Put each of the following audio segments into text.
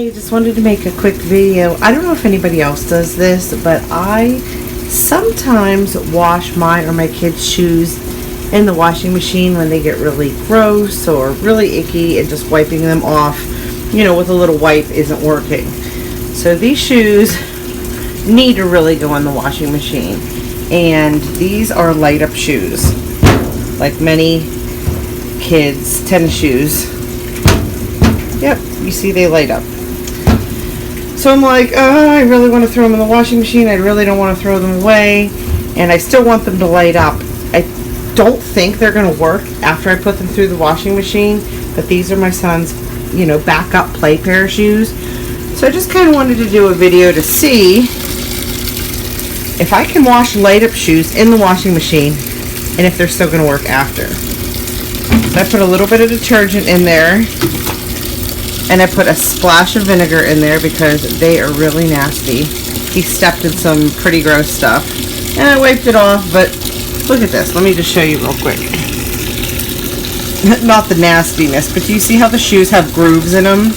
Hey, just wanted to make a quick video. I don't know if anybody else does this, but I sometimes wash mine or my kids' shoes in the washing machine when they get really gross or really icky, and just wiping them off, you know, with a little wipe isn't working. So these shoes need to really go in the washing machine. And these are light up shoes, like many kids' tennis shoes. Yep, you see they light up. So I'm like, I really want to throw them in the washing machine. I really don't want to throw them away. And I still want them to light up. I don't think they're going to work after I put them through the washing machine. But these are my son's, you know, backup play pair of shoes. So I just kind of wanted to do a video to see if I can wash light up shoes in the washing machine and if they're still going to work after. So I put a little bit of detergent in there. And I put a splash of vinegar in there because they are really nasty. He stepped in some pretty gross stuff. And I wiped it off, but look at this. Let me just show you real quick. Not the nastiness, but do you see how the shoes have grooves in them?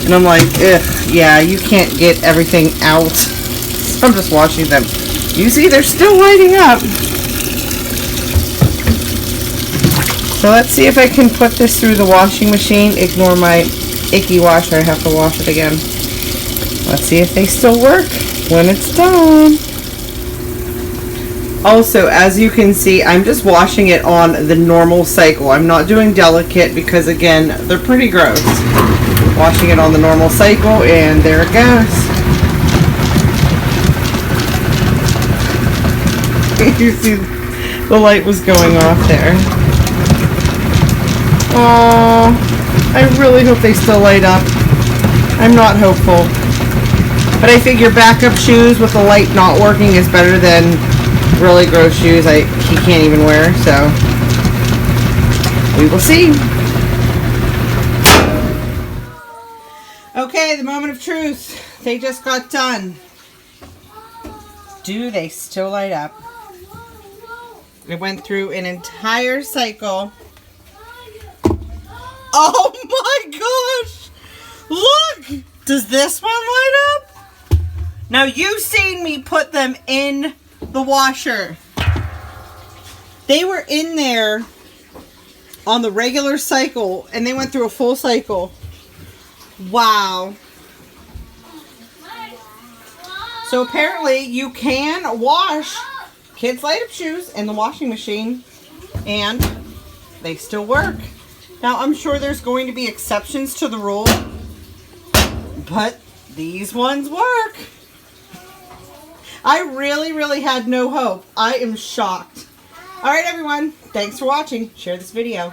And I'm like, ugh, yeah, you can't get everything out. So I'm just washing them. You see, they're still lighting up. So let's see if I can put this through the washing machine. Ignore my icky washer. I have to wash it again. Let's see if they still work when it's done. Also, as you can see, I'm just washing it on the normal cycle. I'm not doing delicate because, again, they're pretty gross. Washing it on the normal cycle, and there it goes. You see, the light was going off there. Aww. I really hope they still light up. I'm not hopeful. But I figure backup shoes with the light not working is better than really gross shoes he can't even wear, so we will see. Okay, the moment of truth. They just got done. Do they still light up? It went through an entire cycle. Oh my gosh! Look! Does this one light up? Now you've seen me put them in the washer. They were in there on the regular cycle and they went through a full cycle. Wow. So apparently you can wash kids' light up shoes in the washing machine and they still work. Now, I'm sure there's going to be exceptions to the rule, but these ones work. I really had no hope. I am shocked. All right, everyone. Thanks for watching. Share this video.